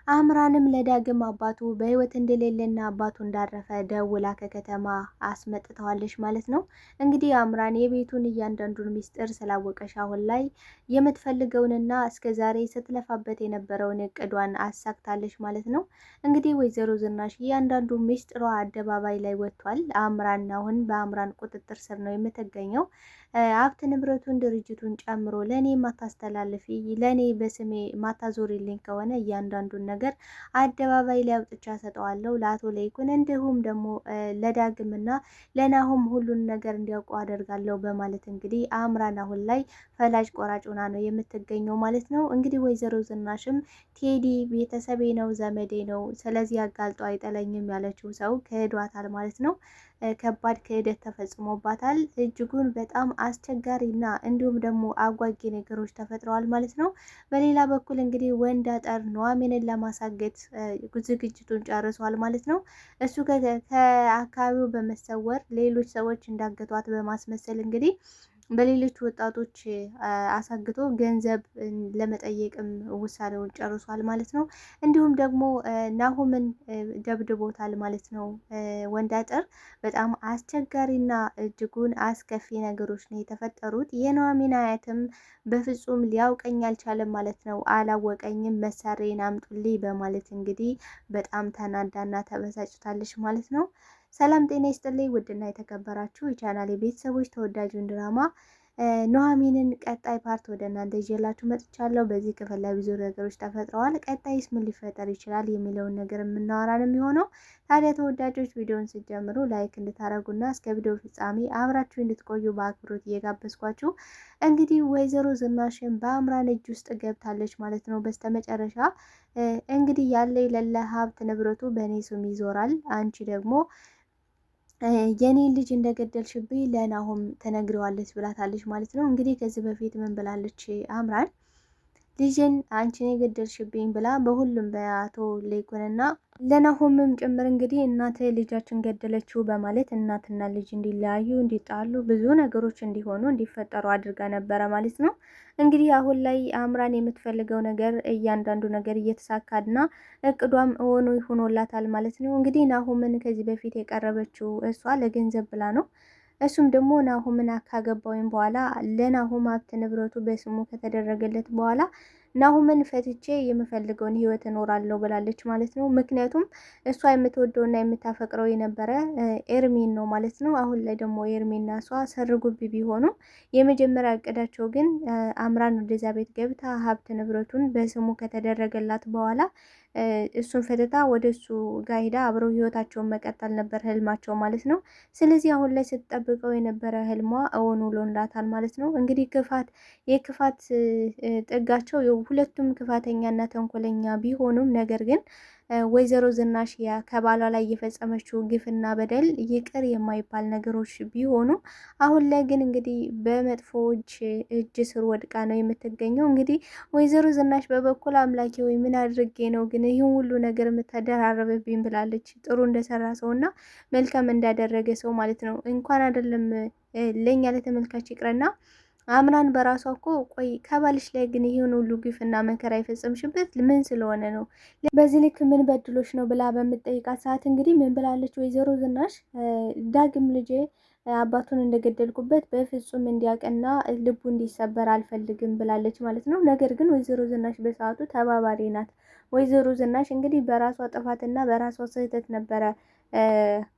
አምራንም ለዳግም አባቱ በህይወት እንደሌለና አባቱ እንዳረፈ ደውላ ከከተማ አስመጥተዋለች ማለት ነው። እንግዲህ አምራን የቤቱን እያንዳንዱን ሚስጥር ስላወቀሽ አሁን ላይ የምትፈልገውንና እስከዛሬ ስትለፋበት የነበረውን እቅዷን አሳክታለች ማለት ነው። እንግዲህ ወይዘሮ ዝናሽ እያንዳንዱ ሚስጥሯ አደባባይ ላይ ወጥቷል። አምራን አሁን በአምራን ቁጥጥር ስር ነው የምትገኘው። ሀብት ንብረቱን ድርጅቱን ጨምሮ ለእኔ ማታስተላልፊ ለእኔ በስሜ ማታዞሪልኝ ከሆነ እያንዳንዱን ነገር አደባባይ ላይ አውጥቻ ሰጠዋለሁ ለአቶ ለይኩን እንዲሁም ደግሞ ለዳግምና ለናሁም ሁሉን ነገር እንዲያውቁ አደርጋለሁ በማለት እንግዲህ አምራን አሁን ላይ ፈላጭ ቆራጭ ሆና ነው የምትገኘው ማለት ነው። እንግዲህ ወይዘሮ ዝናሽም ቴዲ ቤተሰቤ ነው ዘመዴ ነው፣ ስለዚህ አጋልጦ አይጠለኝም ያለችው ሰው ክህዷታል ማለት ነው። ከባድ ክህደት ተፈጽሞባታል። እጅጉን በጣም አስቸጋሪና እንዲሁም ደግሞ አጓጊ ነገሮች ተፈጥረዋል ማለት ነው። በሌላ በኩል እንግዲህ ወንድ አጠር ኑሐሚንን ለማሳገት ዝግጅቱን ጨርሷል ማለት ነው። እሱ ከአካባቢው በመሰወር ሌሎች ሰዎች እንዳገቷት በማስመሰል እንግዲህ በሌሎች ወጣቶች አሳግቶ ገንዘብ ለመጠየቅም ውሳኔውን ጨርሷል ማለት ነው። እንዲሁም ደግሞ ናሁምን ደብድቦታል ማለት ነው። ወንድ አጠር በጣም አስቸጋሪና እጅጉን አስከፊ ነገሮች ነው የተፈጠሩት። የኑሐሚን አያትም በፍጹም ሊያውቀኝ አልቻለም ማለት ነው። አላወቀኝም፣ መሳሪያን አምጡልኝ በማለት እንግዲህ በጣም ተናዳና ተበሳጭታለች ማለት ነው። ሰላም ጤና ይስጥልኝ ውድና የተከበራችሁ የቻናሌ ቤተሰቦች ተወዳጁን ድራማ ኑሐሚንን ቀጣይ ፓርት ወደ እናንተ ይዤላችሁ መጥቻለሁ። በዚህ ክፍል ላይ ብዙ ነገሮች ተፈጥረዋል። ቀጣይስ ምን ሊፈጠር ይችላል የሚለውን ነገር የምናወራ ነው የሚሆነው። ታዲያ ተወዳጆች ቪዲዮውን ስትጀምሩ ላይክ እንድታደርጉና እስከ ቪዲዮ ፍጻሜ አብራችሁ እንድትቆዩ በአክብሮት እየጋበዝኳችሁ እንግዲህ ወይዘሮ ዝናሽን በአምራን እጅ ውስጥ ገብታለች ማለት ነው። በስተመጨረሻ እንግዲህ ያለ የሌለ ሀብት ንብረቱ በእኔ ስም ይዞራል፣ አንቺ ደግሞ የኔን ልጅ እንደገደልሽብኝ ለናሁም ተነግረዋለች ብላታለች ማለት ነው። እንግዲህ ከዚህ በፊት ምን ብላለች አምራን? ልጅን አንቺን የገደልሽብኝ ብላ በሁሉም በአቶ ለይኩንና ለናሁምም ጭምር እንግዲህ እናት ልጃችን ገደለችው በማለት እናትና ልጅ እንዲለያዩ እንዲጣሉ ብዙ ነገሮች እንዲሆኑ እንዲፈጠሩ አድርጋ ነበረ ማለት ነው። እንግዲህ አሁን ላይ አምራን የምትፈልገው ነገር እያንዳንዱ ነገር እየተሳካና እቅዷም ሆኖ ይሆኖላታል ማለት ነው። እንግዲህ ናሁምን ከዚህ በፊት የቀረበችው እሷ ለገንዘብ ብላ ነው። እሱም ደግሞ ናሁምን ካገባውም በኋላ ለናሁም ሀብት ንብረቱ በስሙ ከተደረገለት በኋላ ናሁምን ፈትቼ የምፈልገውን ህይወት እኖራለሁ ብላለች ማለት ነው። ምክንያቱም እሷ የምትወደውና የምታፈቅረው የነበረ ኤርሚን ነው ማለት ነው። አሁን ላይ ደግሞ ኤርሚና እሷ ሰርጉብ ቢሆኑ የመጀመሪያ እቅዳቸው ግን አምራን ወደዛ ቤት ገብታ ሀብት ንብረቱን በስሙ ከተደረገላት በኋላ እሱን ፈትታ ወደ እሱ ጋር ሄዳ አብረው ህይወታቸውን መቀጠል ነበር ህልማቸው ማለት ነው። ስለዚህ አሁን ላይ ስትጠብቀው የነበረ ህልሟ እውን ውሎላታል ማለት ነው። እንግዲህ የክፋት ጥጋቸው ሁለቱም ክፋተኛና ተንኮለኛ ቢሆኑም ነገር ግን ወይዘሮ ዝናሽ ከባሏ ላይ የፈጸመችው ግፍና በደል ይቅር የማይባል ነገሮች ቢሆኑ አሁን ላይ ግን እንግዲህ በመጥፎዎች እጅ ስር ወድቃ ነው የምትገኘው። እንግዲህ ወይዘሮ ዝናሽ በበኩል አምላኬ ወይ ምን አድርጌ ነው ግን ይህን ሁሉ ነገር የምታደራረበብኝ ብላለች። ጥሩ እንደሰራ ሰውና መልካም እንዳደረገ ሰው ማለት ነው። እንኳን አይደለም ለኛ ለተመልካች ይቅርና አምራን በራሷ እኮ ቆይ ከባልሽ ላይ ግን ይሄን ሁሉ ግፍና መከራ የፈጸምሽበት ምን ስለሆነ ነው? በዚህ ልክ ምን በድሎች ነው ብላ በምትጠይቃት ሰዓት እንግዲህ ምን ብላለች ወይዘሮ ዝናሽ? ዳግም ልጄ አባቱን እንደገደልኩበት በፍጹም እንዲያውቅና ልቡ እንዲሰበር አልፈልግም ብላለች ማለት ነው። ነገር ግን ወይዘሮ ዝናሽ በሰዓቱ ተባባሪ ናት። ወይዘሮ ዝናሽ እንግዲህ በራሷ ጥፋትና በራሷ ስህተት ነበረ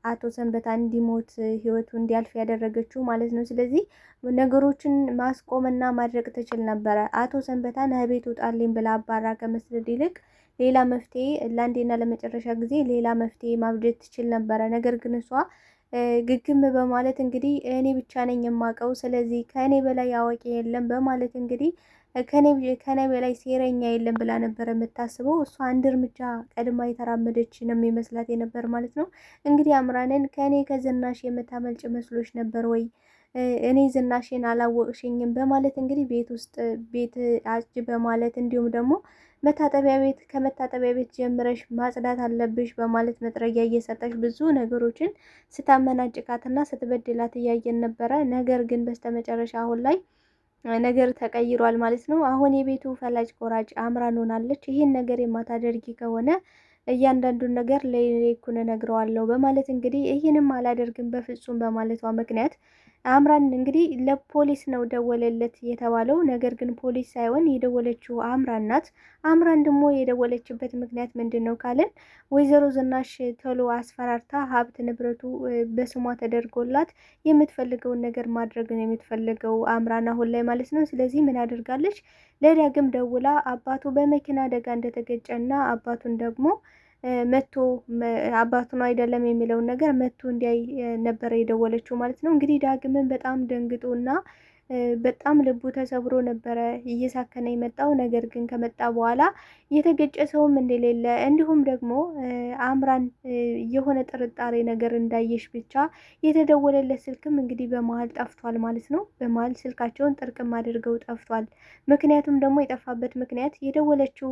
አቶ ሰንበታ እንዲሞት ህይወቱ እንዲያልፍ ያደረገችው ማለት ነው። ስለዚህ ነገሮችን ማስቆምና ማድረግ ትችል ነበረ። አቶ ሰንበታን ከቤት ውጣልኝ ብላ አባራ ከመስደድ ይልቅ ሌላ መፍትሄ ለአንዴና ለመጨረሻ ጊዜ ሌላ መፍትሄ ማብጀት ትችል ነበረ። ነገር ግን እሷ ግግም በማለት እንግዲህ እኔ ብቻ ነኝ የማውቀው፣ ስለዚህ ከእኔ በላይ አዋቂ የለም በማለት እንግዲህ ከኔ በላይ ሴረኛ የለም ብላ ነበር የምታስበው። እሷ አንድ እርምጃ ቀድማ የተራመደች ነው የሚመስላት የነበር ማለት ነው። እንግዲህ አምራንን ከእኔ ከዝናሽ የምታመልጭ መስሎች ነበር ወይ? እኔ ዝናሽን አላወቅሽኝም በማለት እንግዲህ ቤት ውስጥ ቤት አጭ በማለት እንዲሁም ደግሞ ከመታጠቢያ ቤት ጀምረሽ ማጽዳት አለብሽ በማለት መጥረጊያ እየሰጠሽ ብዙ ነገሮችን ስታመናጭቃትና ስትበድላት እያየን ነበረ። ነገር ግን በስተመጨረሻ አሁን ላይ ነገር ተቀይሯል ማለት ነው። አሁን የቤቱ ፈላጭ ቆራጭ አምራን ሆናለች። ይህን ነገር የማታደርጊ ከሆነ እያንዳንዱን ነገር ለይኩን እነግረዋለሁ በማለት እንግዲህ ይህንም አላደርግም በፍጹም በማለቷ ምክንያት አምራን እንግዲህ ለፖሊስ ነው ደወለለት የተባለው። ነገር ግን ፖሊስ ሳይሆን የደወለችው አምራን ናት። አምራን ደግሞ የደወለችበት ምክንያት ምንድን ነው ካልን ወይዘሮ ዝናሽ ቶሎ አስፈራርታ ሀብት ንብረቱ በስሟ ተደርጎላት የምትፈልገውን ነገር ማድረግ ነው የምትፈልገው አምራን አሁን ላይ ማለት ነው። ስለዚህ ምን አድርጋለች? ለዳግም ደውላ አባቱ በመኪና አደጋ እንደተገጨና አባቱን ደግሞ መቶ አባቱ ነው አይደለም የሚለውን ነገር መቶ እንዲያይ ነበረ የደወለችው ማለት ነው። እንግዲህ ዳግምን በጣም ደንግጦና በጣም ልቡ ተሰብሮ ነበረ እየሳከነ የመጣው። ነገር ግን ከመጣ በኋላ የተገጨ ሰውም እንደሌለ እንዲሁም ደግሞ አምራን የሆነ ጥርጣሬ ነገር እንዳየሽ ብቻ የተደወለለት ስልክም እንግዲህ በመሀል ጠፍቷል ማለት ነው። በመሀል ስልካቸውን ጥርቅም አድርገው ጠፍቷል። ምክንያቱም ደግሞ የጠፋበት ምክንያት የደወለችው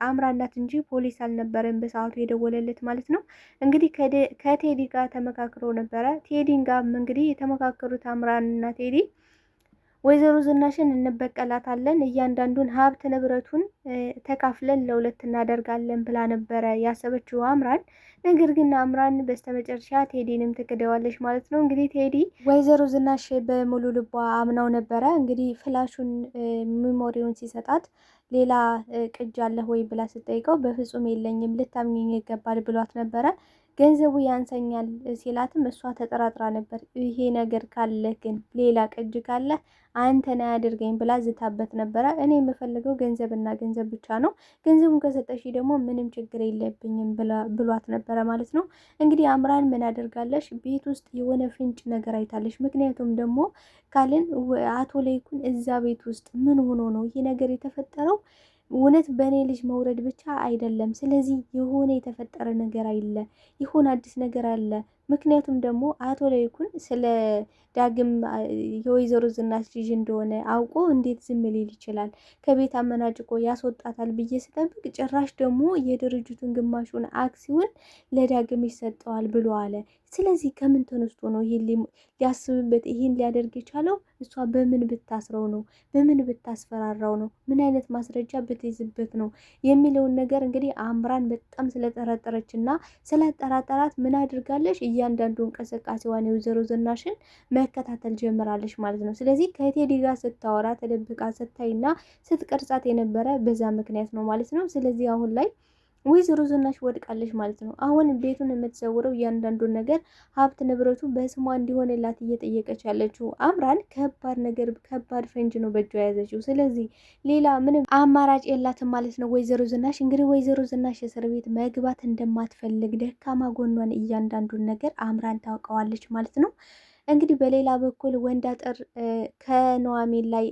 አምራን ናት እንጂ ፖሊስ አልነበረም በሰዓቱ የደወለለት ማለት ነው። እንግዲህ ከቴዲ ጋር ተመካክረው ነበረ። ቴዲን ጋር እንግዲህ የተመካከሩት አምራንና ቴዲ ወይዘሮ ዝናሽን እንበቀላታለን፣ እያንዳንዱን ሀብት ንብረቱን ተካፍለን ለሁለት እናደርጋለን ብላ ነበረ ያሰበችው አምራን። ነገር ግን አምራን በስተመጨረሻ ቴዲንም ትክደዋለች ማለት ነው። እንግዲህ ቴዲ ወይዘሮ ዝናሽ በሙሉ ልቧ አምናው ነበረ። እንግዲህ ፍላሹን ሚሞሪውን ሲሰጣት ሌላ ቅጅ አለህ ወይ ብላ ስጠይቀው በፍጹም የለኝም ልታምኘኝ ይገባል ብሏት ነበረ። ገንዘቡ ያንሰኛል ሲላትም እሷ ተጠራጥራ ነበር። ይሄ ነገር ካለ ግን ሌላ ቅጅ ካለ አንተን አያድርገኝ ብላ ዝታበት ነበረ። እኔ የምፈልገው ገንዘብና ገንዘብ ብቻ ነው፣ ገንዘቡን ከሰጠሽ ደግሞ ምንም ችግር የለብኝም ብሏት ነበረ ማለት ነው። እንግዲህ አምራን ምን አደርጋለሽ ቤት ውስጥ የሆነ ፍንጭ ነገር አይታለሽ። ምክንያቱም ደግሞ ካልን አቶ ለይኩን እዛ ቤት ውስጥ ምን ሆኖ ነው ይሄ ነገር የተፈጠረው? እውነት በእኔ ልጅ መውረድ ብቻ አይደለም። ስለዚህ የሆነ የተፈጠረ ነገር አለ፣ ይሆን አዲስ ነገር አለ። ምክንያቱም ደግሞ አቶ ለይኩን ስለ ዳግም የወይዘሮ ዝናሽ ልጅ እንደሆነ አውቆ እንዴት ዝም ሊል ይችላል? ከቤት አመናጭቆ ያስወጣታል ብዬ ስጠብቅ ጭራሽ ደግሞ የድርጅቱን ግማሹን አክሲዮን ለዳግም ይሰጠዋል ብሎ አለ። ስለዚህ ከምን ተነስቶ ነው ይሄን ሊያስብበት ይሄን ሊያደርግ የቻለው? እሷ በምን ብታስረው ነው? በምን ብታስፈራራው ነው? ምን አይነት ማስረጃ ብትይዝበት ነው የሚለውን ነገር እንግዲህ አምራን በጣም ስለጠረጠረች እና ስላጠራጠራት ምን አድርጋለች? እያንዳንዱ እንቅስቃሴዋን የወይዘሮ ዝናሽን መከታተል ጀምራለች ማለት ነው። ስለዚህ ከቴዲ ጋር ስታወራ ተደብቃ ስታይና ስትቀርጻት የነበረ በዛ ምክንያት ነው ማለት ነው። ስለዚህ አሁን ላይ ወይዘሮ ዝናሽ ወድቃለች ማለት ነው። አሁን ቤቱን የምትሰውረው እያንዳንዱን ነገር ሀብት ንብረቱ በስሟ እንዲሆንላት እየጠየቀች ያለችው አምራን ከባድ ነገር ከባድ ፈንጅ ነው በእጇ የያዘችው። ስለዚህ ሌላ ምንም አማራጭ የላትም ማለት ነው ወይዘሮ ዝናሽ። እንግዲህ ወይዘሮ ዝናሽ እስር ቤት መግባት እንደማትፈልግ ደካማ ጎኗን እያንዳንዱን ነገር አምራን ታውቀዋለች ማለት ነው። እንግዲህ በሌላ በኩል ወንድ አጥር ከኑሐሚን ላይ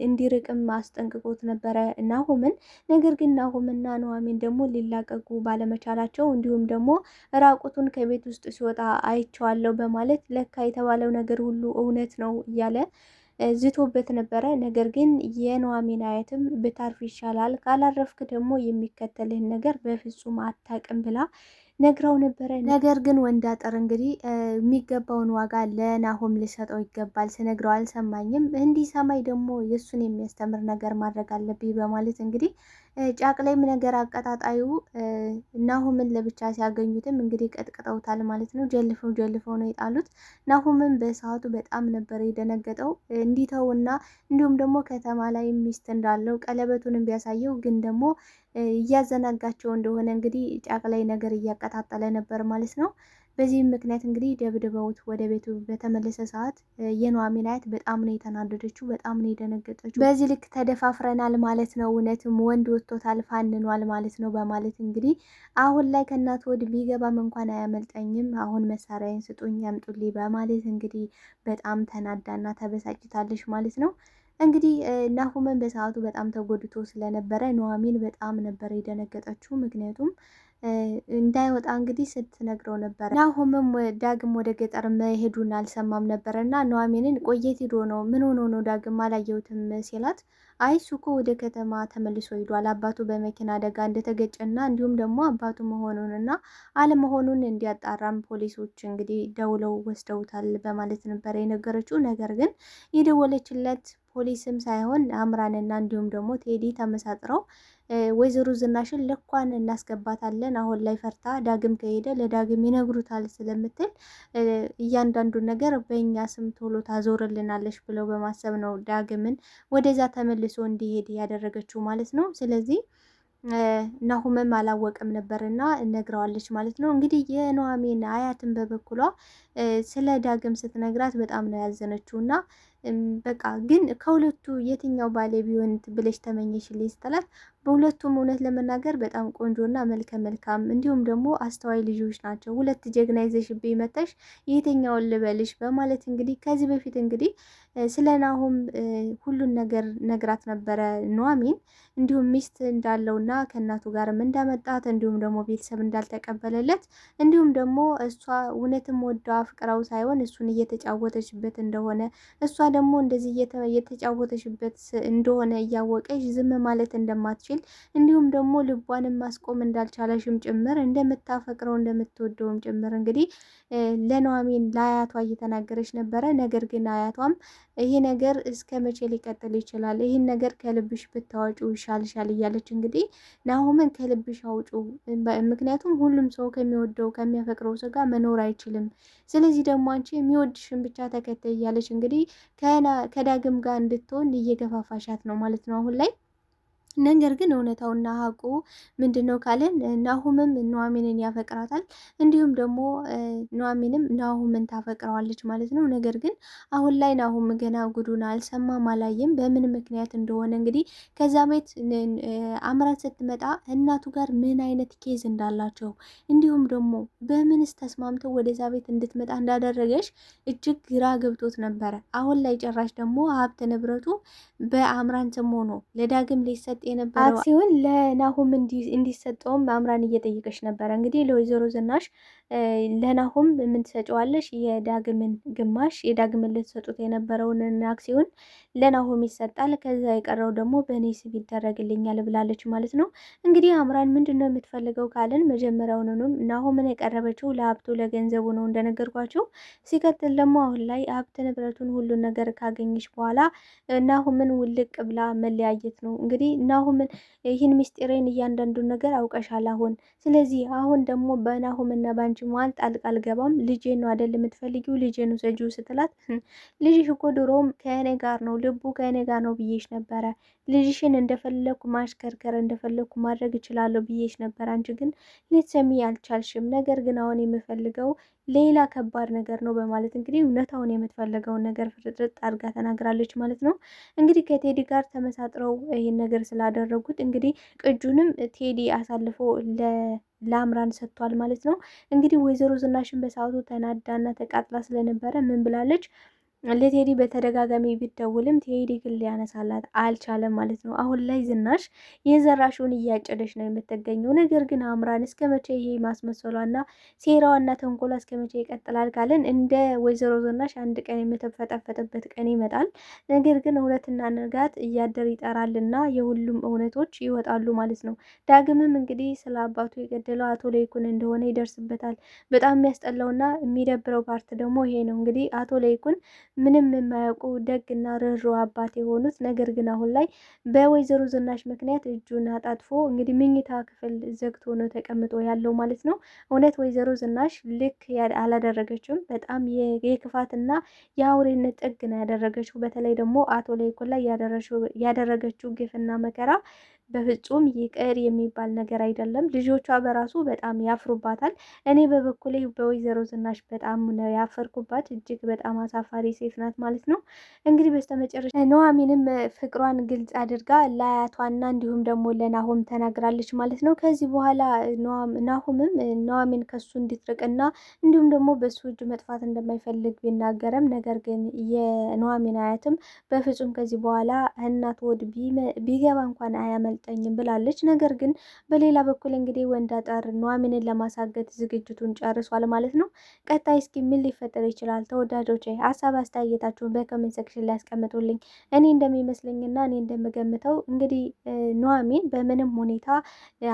እንዲርቅም አስጠንቅቆት ነበረ ናሆምን። ነገር ግን ናሆምና ኑሐሚን ደግሞ ሊላቀቁ ባለመቻላቸው እንዲሁም ደግሞ ራቁቱን ከቤት ውስጥ ሲወጣ አይቼዋለሁ በማለት ለካ የተባለው ነገር ሁሉ እውነት ነው እያለ ዝቶበት ነበረ። ነገር ግን የኑሐሚን አያትም ብታርፍ ይሻላል፣ ካላረፍክ ደግሞ የሚከተልህን ነገር በፍጹም አታቅም ብላ ነግራው ነበረ። ነገር ግን ወንድ አጥር እንግዲህ የሚገባውን ዋጋ ለናሆም ሊሰጠው ይገባል፣ ስነግረው አልሰማኝም፣ እንዲሰማኝ ደግሞ የእሱን የሚያስተምር ነገር ማድረግ አለብኝ በማለት እንግዲህ ጫቅላይም ነገር አቀጣጣዩ ናሆምን ለብቻ ሲያገኙትም እንግዲህ ቀጥቅጠውታል ማለት ነው። ጀልፈው ነው የጣሉት። ናሆምን በሰዓቱ በጣም ነበር የደነገጠው። እንዲተውና እንዲሁም ደግሞ ከተማ ላይ ሚስት እንዳለው ቀለበቱንም ቢያሳየው ግን ደግሞ እያዘናጋቸው እንደሆነ እንግዲህ ጫቅላይ ነገር እያቀጣጠለ ነበር ማለት ነው። በዚህም ምክንያት እንግዲህ ደብድበውት ወደ ቤቱ በተመለሰ ሰዓት የኑሐሚን አያት በጣም ነው የተናደደችው፣ በጣም ነው የደነገጠችው። በዚህ ልክ ተደፋፍረናል ማለት ነው፣ እውነትም ወንድ ወጥቶታል ፋንኗል ማለት ነው በማለት እንግዲህ አሁን ላይ ከእናት ወድ ቢገባም እንኳን አያመልጠኝም፣ አሁን መሳሪያዬን ስጡኝ ያምጡልኝ በማለት እንግዲህ በጣም ተናዳና ተበሳጭታለች ማለት ነው። እንግዲህ ናሆምን በሰዓቱ በጣም ተጎድቶ ስለነበረ ኑሐሚን በጣም ነበር የደነገጠችው። ምክንያቱም እንዳይወጣ እንግዲህ ስትነግረው ነበር። ናሆምም ዳግም ወደ ገጠር መሄዱን አልሰማም ነበር እና ኑሐሚንን ቆየት ሄዶ ነው ምን ሆኖ ነው ዳግም አላየሁትም ሲላት፣ አይ እሱ እኮ ወደ ከተማ ተመልሶ ሄዷል አባቱ በመኪና አደጋ እንደተገጨና እንዲሁም ደግሞ አባቱ መሆኑንና አለመሆኑን እንዲያጣራም ፖሊሶች እንግዲህ ደውለው ወስደውታል በማለት ነበር የነገረችው። ነገር ግን የደወለችለት ፖሊስም ሳይሆን አምራንና እንዲሁም ደግሞ ቴዲ ተመሳጥረው ወይዘሮ ዝናሽን ልኳን እናስገባታለን፣ አሁን ላይ ፈርታ ዳግም ከሄደ ለዳግም ይነግሩታል ስለምትል እያንዳንዱን ነገር በእኛ ስም ቶሎ ታዞርልናለች ብለው በማሰብ ነው ዳግምን ወደዛ ተመልሶ እንዲሄድ ያደረገችው ማለት ነው። ስለዚህ ናሁምም አላወቅም ነበርና ነግረዋለች ማለት ነው። እንግዲህ የኑሐሚን አያትን በበኩሏ ስለ ዳግም ስትነግራት በጣም ነው ያዘነችው እና በቃ ግን ከሁለቱ የትኛው ባሌ ቢሆን ብለሽ ተመኘሽልኝ ስትላት በሁለቱም እውነት ለመናገር በጣም ቆንጆና መልከ መልካም እንዲሁም ደግሞ አስተዋይ ልጆች ናቸው። ሁለት ጀግና ይዘሽብኝ መተሽ የትኛውን ልበልሽ በማለት እንግዲህ ከዚህ በፊት እንግዲህ ስለ ናሁም ሁሉን ነገር ነግራት ነበረ ኑሐሚን እንዲሁም ሚስት እንዳለውና ከእናቱ ጋርም እንዳመጣት እንዲሁም ደግሞ ቤተሰብ እንዳልተቀበለለት እንዲሁም ደግሞ እሷ እውነትም ወዳ ፍቅራው ሳይሆን እሱን እየተጫወተችበት እንደሆነ እሷ ደግሞ እንደዚህ እየተጫወተችበት እንደሆነ እያወቀች ዝም ማለት እንደማትችል እንዲሁም ደግሞ ልቧንም ማስቆም እንዳልቻለሽም ጭምር እንደምታፈቅረው እንደምትወደውም ጭምር እንግዲህ ለኑሐሚን ለአያቷ እየተናገረች ነበረ። ነገር ግን አያቷም ይሄ ነገር እስከ መቼ ሊቀጥል ይችላል? ይህን ነገር ከልብሽ ብታወጪው ይሻልሻል እያለች እንግዲህ ናሁምን ከልብሽ አውጩ፣ ምክንያቱም ሁሉም ሰው ከሚወደው ከሚያፈቅረው ሰው ጋር መኖር አይችልም። ስለዚህ ደግሞ አንቺ የሚወድሽን ብቻ ተከታይ እያለች እንግዲህ ከዳግም ጋር እንድትሆን እየገፋፋሻት ነው ማለት ነው አሁን ላይ። ነገር ግን እውነታውና ሀቁ ምንድን ነው ካለን ናሁምም ኑሐሚንን ያፈቅራታል፣ እንዲሁም ደግሞ ኑሐሚንም ናሁምን ታፈቅረዋለች ማለት ነው። ነገር ግን አሁን ላይ ናሁም ገና ጉዱን አልሰማም አላየም፣ በምን ምክንያት እንደሆነ እንግዲህ ከዛ ቤት አምራት ስትመጣ እናቱ ጋር ምን አይነት ኬዝ እንዳላቸው እንዲሁም ደግሞ በምንስ ተስማምተው ወደዛ ቤት እንድትመጣ እንዳደረገች እጅግ ግራ ገብቶት ነበረ። አሁን ላይ ጭራሽ ደግሞ ሀብት ንብረቱ በአምራን ስም ሆኖ ለዳግም ሊሰጥ የነበረው አክሲዮን ለናሁም እንዲሰጠውም አምራን እየጠየቀች ነበረ። እንግዲህ ለወይዘሮ ዝናሽ ለናሁም ምን ትሰጪዋለሽ? የዳግምን ግማሽ የዳግምን ልትሰጡት የነበረውን አክሲዮን ለናሁም ይሰጣል፣ ከዛ የቀረው ደግሞ በእኔ ስም ይደረግልኛል ብላለች ማለት ነው። እንግዲህ አምራን ምንድን ነው የምትፈልገው ካልን መጀመሪያውንም ናሁምን የቀረበችው ለሀብቱ ለገንዘቡ ነው እንደነገርኳቸው። ሲቀጥል ደግሞ አሁን ላይ ሀብት ንብረቱን ሁሉን ነገር ካገኘች በኋላ ናሁምን ውልቅ ብላ መለያየት ነው እንግዲህ ናሁምን ይህን ምስጢሬን እያንዳንዱን ነገር አውቀሻል አሁን። ስለዚህ አሁን ደግሞ በናሁምና ባንቺ መሀል ጣልቃ አልገባም። ልጄን ነው አይደል የምትፈልጊው? ልጄን ውሰጂው ስትላት ልጅሽ እኮ ድሮም ከእኔ ጋር ነው፣ ልቡ ከእኔ ጋር ነው ብዬሽ ነበረ። ልጅሽን እንደፈለኩ ማሽከርከር እንደፈለኩ ማድረግ እችላለሁ ብዬሽ ነበር። አንቺ ግን ልትሰሚ አልቻልሽም። ነገር ግን አሁን የምፈልገው ሌላ ከባድ ነገር ነው በማለት እንግዲህ እውነታውን የምትፈልገውን ነገር ፍርጥርጥ አድርጋ ተናግራለች ማለት ነው። እንግዲህ ከቴዲ ጋር ተመሳጥረው ይህን ነገር ስላደረጉት እንግዲህ ቅጁንም ቴዲ አሳልፎ ለአምራን ሰጥቷል ማለት ነው። እንግዲህ ወይዘሮ ዝናሽን በሰዓቱ ተናዳና ተቃጥላ ስለነበረ ምን ብላለች? ለቴዲ በተደጋጋሚ ቢደውልም ቴዲ ግን ሊያነሳላት አልቻለም ማለት ነው። አሁን ላይ ዝናሽ የዘራሽውን እያጨደች ነው የምትገኘው። ነገር ግን አምራን እስከ መቼ ይሄ ማስመሰሏና ሴራዋና ተንኮሏ እስከ መቼ ይቀጥላል ካለን እንደ ወይዘሮ ዝናሽ አንድ ቀን የምትፈጠፈጥበት ቀን ይመጣል። ነገር ግን እውነትና ንጋት እያደር ይጠራልና የሁሉም እውነቶች ይወጣሉ ማለት ነው። ዳግምም እንግዲህ ስለ አባቱ የገደለው አቶ ለይኩን እንደሆነ ይደርስበታል። በጣም የሚያስጠላውና የሚደብረው ፓርት ደግሞ ይሄ ነው። እንግዲህ አቶ ለይኩን ምንም የማያውቁ ደግና ርኅሩኅ አባት የሆኑት ነገር ግን አሁን ላይ በወይዘሮ ዝናሽ ምክንያት እጁን አጣጥፎ እንግዲህ ምኝታ ክፍል ዘግቶ ነው ተቀምጦ ያለው ማለት ነው። እውነት ወይዘሮ ዝናሽ ልክ አላደረገችውም። በጣም የክፋትና የአውሬነት ጥግ ነው ያደረገችው። በተለይ ደግሞ አቶ ለይኩን ላይ ያደረገችው ግፍና መከራ በፍጹም ይቅር የሚባል ነገር አይደለም። ልጆቿ በራሱ በጣም ያፍሩባታል። እኔ በበኩሌ በወይዘሮ ዝናሽ በጣም ነው ያፈርኩባት። እጅግ በጣም አሳፋሪ ሴት ናት ማለት ነው። እንግዲህ በስተመጨረሻ ኑሐሚንም ፍቅሯን ግልጽ አድርጋ ለአያቷና እንዲሁም ደግሞ ለናሁም ተናግራለች ማለት ነው። ከዚህ በኋላ ናሁምም ኑሐሚን ከሱ እንድትርቅና እንዲሁም ደግሞ በሱ እጅ መጥፋት እንደማይፈልግ ቢናገርም ነገር ግን የኑሐሚን አያትም በፍጹም ከዚህ በኋላ እናት ወድ ቢገባ እንኳን አያመልጥ አያመልጠኝም ብላለች። ነገር ግን በሌላ በኩል እንግዲህ ወንዳጠር ኑሐሚንን ለማሳገት ዝግጅቱን ጨርሷል ማለት ነው። ቀጣይ እስኪ ምን ሊፈጠር ይችላል? ተወዳጆች ሀሳብ አስተያየታችሁን በኮሜንት ሴክሽን ላይ ያስቀምጡልኝ። እኔ እንደሚመስለኝና እኔ እንደምገምተው እንግዲህ ኑሐሚን በምንም ሁኔታ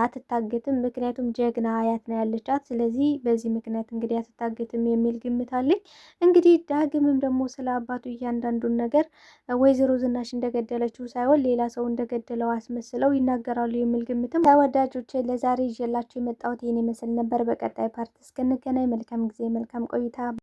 አትታገትም። ምክንያቱም ጀግና አያት ነው ያለቻት። ስለዚህ በዚህ ምክንያት እንግዲህ አትታገትም የሚል ግምት አለኝ። እንግዲህ ዳግምም ደግሞ ስለ አባቱ እያንዳንዱን ነገር ወይዘሮ ዝናሽ እንደገደለችው ሳይሆን ሌላ ሰው እንደገደለው አስመስለው ይናገራሉ የሚል ግምትም። ተወዳጆች ለዛሬ ይዤላችሁ የመጣሁት ይህን ይመስል ነበር። በቀጣይ ፓርት እስክንገናኝ መልካም ጊዜ፣ መልካም ቆይታ።